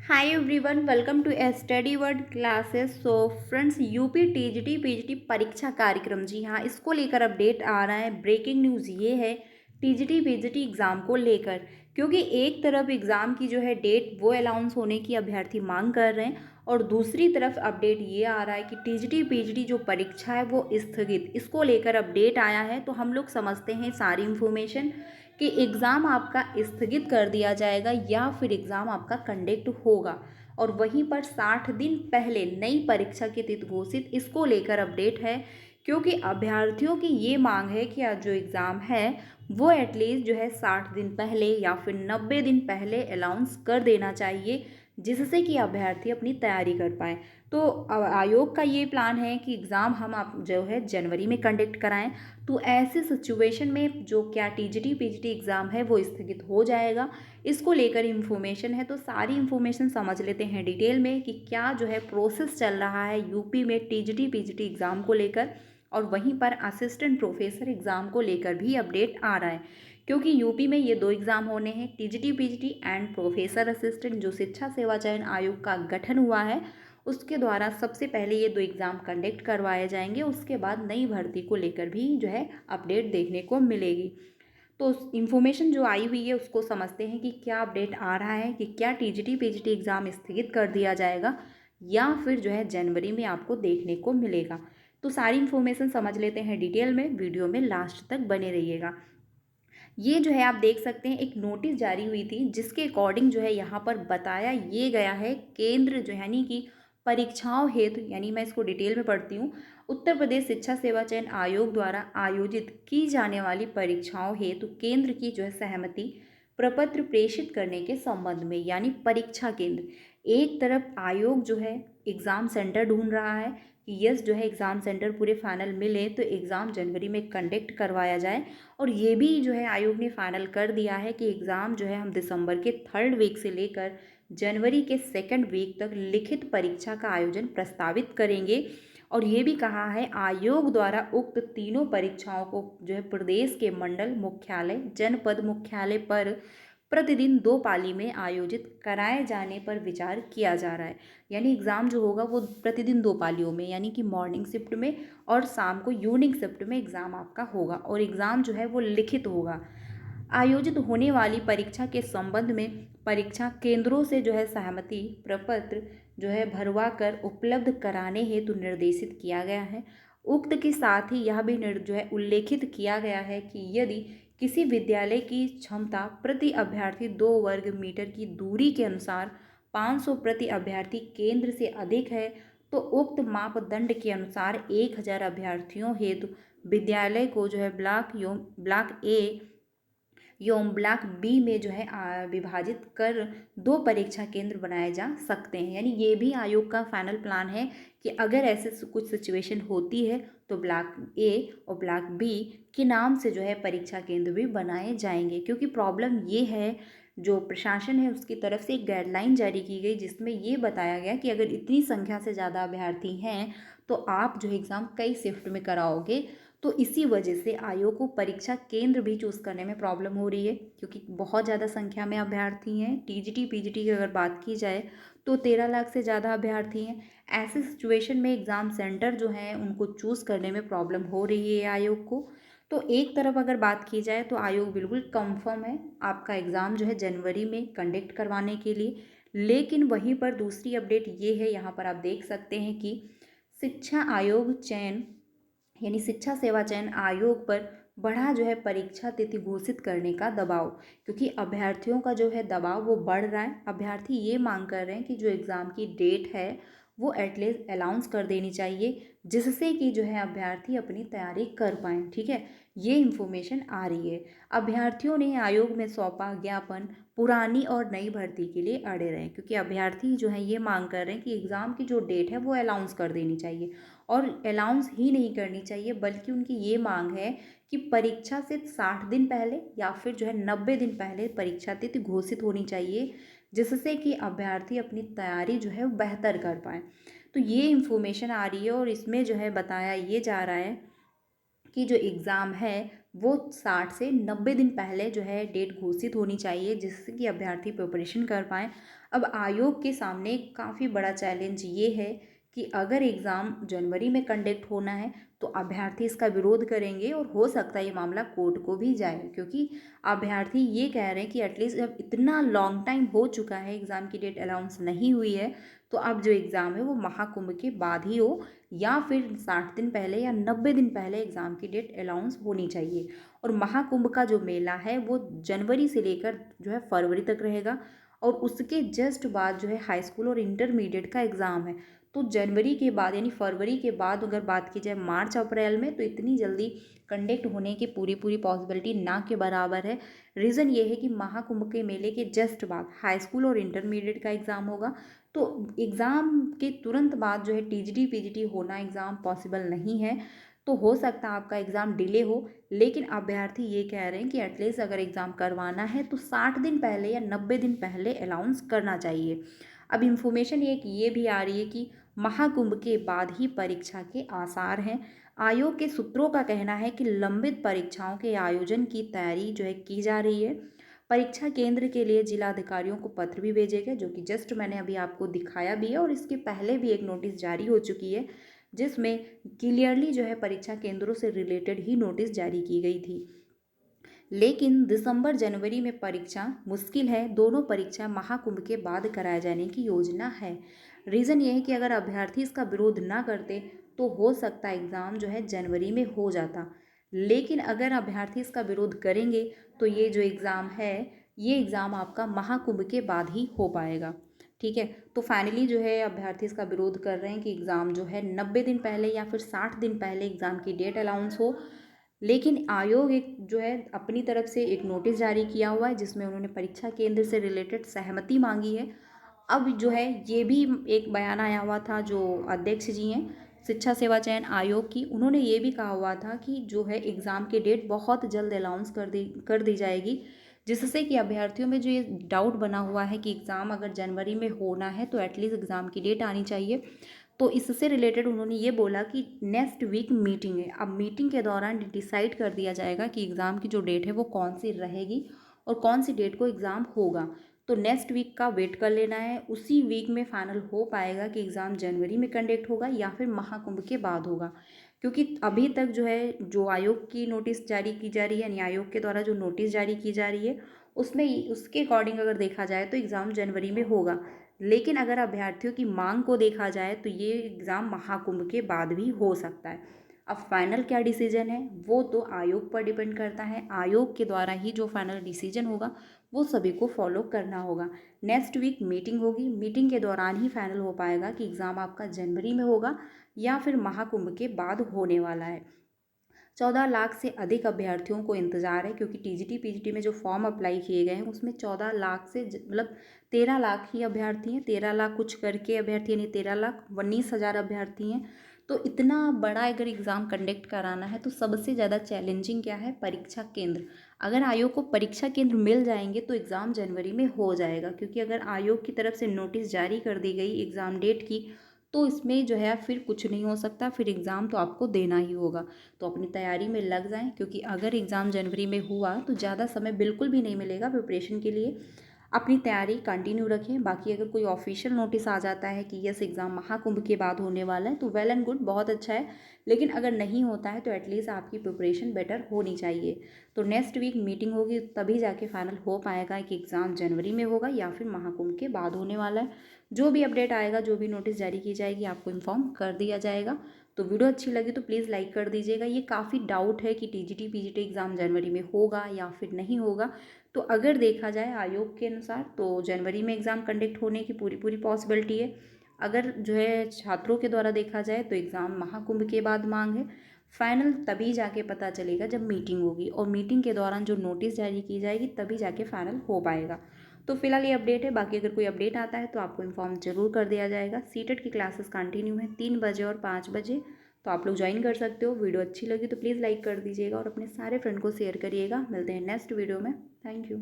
Hi everyone, welcome to study word classes. So friends, UP TGT PGT परीक्षा कार्यक्रम, जी हाँ, इसको लेकर अपडेट आ रहा है। ब्रेकिंग न्यूज़ ये है टीजीटी पीजीटी एग्ज़ाम को लेकर, क्योंकि एक तरफ एग्ज़ाम की जो है डेट वो अनाउंस होने की अभ्यर्थी मांग कर रहे हैं, और दूसरी तरफ अपडेट ये आ रहा है कि टीजीटी पीजीटी जो परीक्षा है वो स्थगित, इसको लेकर अपडेट आया है। तो हम लोग समझते हैं सारी इन्फॉर्मेशन कि एग्ज़ाम आपका स्थगित कर दिया जाएगा या फिर एग्ज़ाम आपका कंडक्ट होगा, और वहीं पर 60 दिन पहले नई परीक्षा की तिथि घोषित, इसको लेकर अपडेट है। क्योंकि अभ्यर्थियों की ये मांग है कि आज जो एग्ज़ाम है वो एटलीस्ट जो है 60 दिन पहले या फिर 90 दिन पहले अनाउंस कर देना चाहिए, जिससे कि अभ्यर्थी अपनी तैयारी कर पाएँ। तो आयोग का ये प्लान है कि एग्ज़ाम हम आप जो है जनवरी में कंडक्ट कराएं। तो ऐसे सिचुएशन में जो क्या टीजीटी पीजीटी एग्ज़ाम है वो स्थगित हो जाएगा। इसको लेकर इन्फॉर्मेशन है, तो सारी इन्फॉर्मेशन समझ लेते हैं डिटेल में कि क्या जो है प्रोसेस चल रहा है यूपी में टीजीटी पीजीटी एग्ज़ाम को लेकर, और वहीं पर असिस्टेंट प्रोफेसर एग्ज़ाम को लेकर भी अपडेट आ रहा है। क्योंकि यूपी में ये दो एग्ज़ाम होने हैं, TGT PGT and professor assistant, जो शिक्षा सेवा चयन आयोग का गठन हुआ है उसके द्वारा सबसे पहले ये दो एग्ज़ाम कंडक्ट करवाए जाएंगे। उसके बाद नई भर्ती को लेकर भी जो है अपडेट देखने को मिलेगी। तो इन्फॉर्मेशन जो आई हुई है उसको समझते हैं कि क्या अपडेट आ रहा है कि क्या टीजीटी पीजीटी एग्ज़ाम स्थगित कर दिया जाएगा या फिर जो है जनवरी में आपको देखने को मिलेगा। तो सारी इन्फॉर्मेशन समझ लेते हैं डिटेल में, वीडियो में लास्ट तक बने रहिएगा। ये जो है आप देख सकते हैं, एक नोटिस जारी हुई थी जिसके अकॉर्डिंग जो है यहाँ पर बताया ये गया है, केंद्र जो यानी कि परीक्षाओं हेतु, यानी मैं इसको डिटेल में पढ़ती हूँ, उत्तर प्रदेश शिक्षा सेवा चयन आयोग द्वारा आयोजित की जाने वाली परीक्षाओं हेतु केंद्र की जो है सहमति प्रपत्र प्रेषित करने के संबंध में, यानी परीक्षा केंद्र, एक तरफ आयोग जो है एग्ज़ाम सेंटर ढूंढ रहा है कि यस जो है एग्ज़ाम सेंटर पूरे फाइनल मिले तो एग्ज़ाम जनवरी में कंडक्ट करवाया जाए, और ये भी जो है आयोग ने फाइनल कर दिया है कि एग्ज़ाम जो है हम दिसंबर के 3rd वीक से लेकर जनवरी के 2nd वीक तक लिखित परीक्षा का आयोजन प्रस्तावित करेंगे। और ये भी कहा है आयोग द्वारा उक्त तीनों परीक्षाओं को जो है प्रदेश के मंडल मुख्यालय, जनपद मुख्यालय पर प्रतिदिन 2 पाली में आयोजित कराए जाने पर विचार किया जा रहा है। यानी एग्ज़ाम जो होगा वो प्रतिदिन 2 पालियों में, यानी कि मॉर्निंग शिफ्ट में और शाम को इवनिंग शिफ्ट में एग्ज़ाम आपका होगा, और एग्ज़ाम जो है वो लिखित होगा। आयोजित होने वाली परीक्षा के संबंध में परीक्षा केंद्रों से जो है सहमति प्रपत्र जो है भरवा कर उपलब्ध कराने हेतु निर्देशित किया गया है। उक्त के साथ ही यह भी जो है उल्लेखित किया गया है कि यदि किसी विद्यालय की क्षमता प्रति अभ्यर्थी 2 वर्ग मीटर की दूरी के अनुसार 500 प्रति अभ्यर्थी केंद्र से अधिक है, तो उक्त मापदंड के अनुसार 1000 अभ्यर्थियों हेतु विद्यालय को जो है ब्लॉक ए एवं ब्लॉक बी में जो है विभाजित कर 2 परीक्षा केंद्र बनाए जा सकते हैं। यानी ये भी आयोग का फाइनल प्लान है कि अगर ऐसे कुछ सिचुएशन होती है तो ब्लॉक ए और ब्लॉक बी के नाम से जो है परीक्षा केंद्र भी बनाए जाएंगे। क्योंकि प्रॉब्लम ये है, जो प्रशासन है उसकी तरफ से एक गाइडलाइन जारी की गई जिसमें ये बताया गया कि अगर इतनी संख्या से ज़्यादा अभ्यर्थी हैं तो आप जो एग्ज़ाम कई शिफ्ट में कराओगे। तो इसी वजह से आयोग को परीक्षा केंद्र भी चूज़ करने में प्रॉब्लम हो रही है, क्योंकि बहुत ज़्यादा संख्या में अभ्यर्थी हैं। टीजीटी पीजीटी की अगर बात की जाए तो 13 लाख से ज़्यादा अभ्यर्थी हैं। ऐसे सिचुएशन में एग्ज़ाम सेंटर जो हैं उनको चूज़ करने में प्रॉब्लम हो रही है आयोग को। तो एक तरफ अगर बात की जाए तो आयोग बिल्कुल कंफर्म है आपका एग्ज़ाम जो है जनवरी में कंडक्ट करवाने के लिए। लेकिन वहीं पर दूसरी अपडेट ये है, यहाँ पर आप देख सकते हैं कि शिक्षा आयोग चयन, यानी शिक्षा सेवा चयन आयोग पर बढ़ा जो है परीक्षा तिथि घोषित करने का दबाव। क्योंकि अभ्यर्थियों का जो है दबाव वो बढ़ रहा है। अभ्यर्थी ये मांग कर रहे हैं कि जो एग्ज़ाम की डेट है वो एटलीस्ट अनाउंस कर देनी चाहिए, जिससे कि जो है अभ्यर्थी अपनी तैयारी कर पाएँ। ठीक है, ये इन्फॉर्मेशन आ रही है। अभ्यर्थियों ने आयोग में सौंपा ज्ञापन पुरानी और नई भर्ती के लिए अड़े रहे, क्योंकि अभ्यर्थी जो है ये मांग कर रहे हैं कि एग्ज़ाम की जो डेट है वो अनाउंस कर देनी चाहिए, और अनाउंस ही नहीं करनी चाहिए बल्कि उनकी ये मांग है कि परीक्षा से 60 दिन पहले या फिर जो है 90 दिन पहले परीक्षा तिथि घोषित होनी चाहिए, जिससे कि अभ्यर्थी अपनी तैयारी जो है वो बेहतर कर पाए। तो ये इन्फॉर्मेशन आ रही है, और इसमें जो है बताया ये जा रहा है कि जो एग्ज़ाम है वो 60 से 90 दिन पहले जो है डेट घोषित होनी चाहिए, जिससे कि अभ्यर्थी प्रिपरेशन कर पाएँ। अब आयोग के सामने काफ़ी बड़ा चैलेंज ये है कि अगर एग्ज़ाम जनवरी में कंडक्ट होना है तो अभ्यर्थी इसका विरोध करेंगे और हो सकता है ये मामला कोर्ट को भी जाए, क्योंकि अभ्यर्थी ये कह रहे हैं कि एटलीस्ट जब इतना लॉन्ग टाइम हो चुका है, एग्ज़ाम की डेट अनाउंस नहीं हुई है, तो अब जो एग्ज़ाम है वो महाकुंभ के बाद ही हो, या फिर 60 दिन पहले या 90 दिन पहले एग्ज़ाम की डेट अनाउंस होनी चाहिए। और महाकुंभ का जो मेला है वो जनवरी से लेकर जो है फरवरी तक रहेगा, और उसके जस्ट बाद जो है हाई स्कूल और इंटरमीडिएट का एग्ज़ाम है। तो जनवरी के बाद यानी फरवरी के बाद अगर बात की जाए मार्च अप्रैल में, तो इतनी जल्दी कंडक्ट होने की पूरी पूरी पॉसिबिलिटी ना के बराबर है। रीज़न ये है कि महाकुंभ के मेले के जस्ट बाद हाई स्कूल और इंटरमीडिएट का एग्ज़ाम होगा, तो एग्ज़ाम के तुरंत बाद जो है टीजीटी पीजीटी होना एग्ज़ाम पॉसिबल नहीं है। तो हो सकता है आपका एग्ज़ाम डिले हो, लेकिन अभ्यर्थी ये कह रहे हैं कि एटलीस्ट अगर एग्ज़ाम करवाना है तो 60 दिन पहले या 90 दिन पहले अनाउंस करना चाहिए। अब इन्फॉर्मेशन एक ये भी आ रही है कि महाकुंभ के बाद ही परीक्षा के आसार हैं। आयोग के सूत्रों का कहना है कि लंबित परीक्षाओं के आयोजन की तैयारी जो है की जा रही है। परीक्षा केंद्र के लिए जिला अधिकारियों को पत्र भी भेजे गए, जो कि जस्ट मैंने अभी आपको दिखाया भी है, और इसके पहले भी एक नोटिस जारी हो चुकी है जिसमें क्लियरली जो है परीक्षा केंद्रों से रिलेटेड ही नोटिस जारी की गई थी। लेकिन दिसंबर जनवरी में परीक्षा मुश्किल है, दोनों परीक्षा महाकुंभ के बाद कराए जाने की योजना है। रीज़न ये है कि अगर अभ्यर्थी इसका विरोध ना करते तो हो सकता है एग्ज़ाम जो है जनवरी में हो जाता, लेकिन अगर अभ्यर्थी इसका विरोध करेंगे तो ये जो एग्ज़ाम है ये एग्ज़ाम आपका महाकुंभ के बाद ही हो पाएगा। ठीक है, तो फाइनली जो है अभ्यर्थी इसका विरोध कर रहे हैं कि एग्ज़ाम जो है 90 दिन पहले या फिर 60 दिन पहले एग्ज़ाम की डेट अनाउंस हो। लेकिन आयोग एक जो है अपनी तरफ से एक नोटिस जारी किया हुआ है जिसमें उन्होंने परीक्षा केंद्र से रिलेटेड सहमति मांगी है। अब जो है ये भी एक बयान आया हुआ था, जो अध्यक्ष जी हैं शिक्षा सेवा चयन आयोग की, उन्होंने ये भी कहा हुआ था कि जो है एग्ज़ाम की डेट बहुत जल्द अनाउंस कर दी जाएगी, जिससे कि अभ्यर्थियों में जो ये डाउट बना हुआ है कि एग्ज़ाम अगर जनवरी में होना है तो एटलीस्ट एग्ज़ाम की डेट आनी चाहिए। तो इससे रिलेटेड उन्होंने ये बोला कि नेक्स्ट वीक मीटिंग है, अब मीटिंग के दौरान डिसाइड कर दिया जाएगा कि एग्ज़ाम की जो डेट है वो कौन सी रहेगी और कौन सी डेट को एग्ज़ाम होगा। तो नेक्स्ट वीक का वेट कर लेना है, उसी वीक में फाइनल हो पाएगा कि एग्ज़ाम जनवरी में कंडक्ट होगा या फिर महाकुंभ के बाद होगा। क्योंकि अभी तक जो है जो आयोग की नोटिस जारी की जा रही है, यानी आयोग के द्वारा जो नोटिस जारी की जा रही है उसमें उसके अकॉर्डिंग अगर देखा जाए तो एग्ज़ाम जनवरी में होगा, लेकिन अगर अभ्यर्थियों की मांग को देखा जाए तो ये एग्ज़ाम महाकुंभ के बाद भी हो सकता है। अब फाइनल क्या डिसीजन है वो तो आयोग पर डिपेंड करता है, आयोग के द्वारा ही जो फाइनल डिसीजन होगा वो सभी को फॉलो करना होगा। नेक्स्ट वीक मीटिंग होगी, मीटिंग के दौरान ही फाइनल हो पाएगा कि एग्ज़ाम आपका जनवरी में होगा या फिर महाकुंभ के बाद होने वाला है। 14 लाख से अधिक अभ्यर्थियों को इंतज़ार है, क्योंकि टीजीटी पीजीटी में जो फॉर्म अप्लाई किए गए हैं उसमें 14 लाख से मतलब 13 लाख ही अभ्यर्थी हैं, 13 लाख कुछ करके अभ्यर्थी, यानी 13 लाख 19 हज़ार अभ्यर्थी हैं। तो इतना बड़ा अगर एग्ज़ाम कंडक्ट कराना है तो सबसे ज़्यादा चैलेंजिंग क्या है, परीक्षा केंद्र। अगर आयोग को परीक्षा केंद्र मिल जाएंगे तो एग्ज़ाम जनवरी में हो जाएगा, क्योंकि अगर आयोग की तरफ से नोटिस जारी कर दी गई एग्ज़ाम डेट की तो इसमें जो है फिर कुछ नहीं हो सकता, फिर एग्ज़ाम तो आपको देना ही होगा। तो अपनी तैयारी में लग जाएं, क्योंकि अगर एग्ज़ाम जनवरी में हुआ तो ज़्यादा समय बिल्कुल भी नहीं मिलेगा प्रिपरेशन के लिए। अपनी तैयारी कंटिन्यू रखें। बाकी अगर कोई ऑफिशियल नोटिस आ जाता है कि यस एग्ज़ाम महाकुंभ के बाद होने वाला है तो वेल एंड गुड, बहुत अच्छा है, लेकिन अगर नहीं होता है तो एटलीस्ट आपकी प्रिपरेशन बेटर होनी चाहिए। तो नेक्स्ट वीक मीटिंग होगी, तभी जाके फाइनल हो पाएगा कि एग्ज़ाम जनवरी में होगा या फिर महाकुंभ के बाद होने वाला है। जो भी अपडेट आएगा, जो भी नोटिस जारी की जाएगी, आपको इन्फॉर्म कर दिया जाएगा। तो वीडियो अच्छी लगी तो प्लीज़ लाइक कर दीजिएगा। ये काफ़ी डाउट है कि टीजीटी पीजीटी एग्ज़ाम जनवरी में होगा या फिर नहीं होगा। तो अगर देखा जाए आयोग के अनुसार तो जनवरी में एग्ज़ाम कंडक्ट होने की पूरी पूरी पॉसिबिलिटी है। अगर जो है छात्रों के द्वारा देखा जाए तो एग्ज़ाम महाकुंभ के बाद मांग है। फाइनल तभी जाके पता चलेगा जब मीटिंग होगी, और मीटिंग के दौरान जो नोटिस जारी की जाएगी तभी जाके फाइनल हो पाएगा। तो फिलहाल ये अपडेट है, बाकी अगर कोई अपडेट आता है तो आपको इन्फॉर्म जरूर कर दिया जाएगा। सीटेट की क्लासेस कंटिन्यू है 3 बजे और 5 बजे, तो आप लोग ज्वाइन कर सकते हो। वीडियो अच्छी लगी तो प्लीज़ लाइक कर दीजिएगा और अपने सारे फ्रेंड को शेयर करिएगा। मिलते हैं नेक्स्ट वीडियो में। Thank you.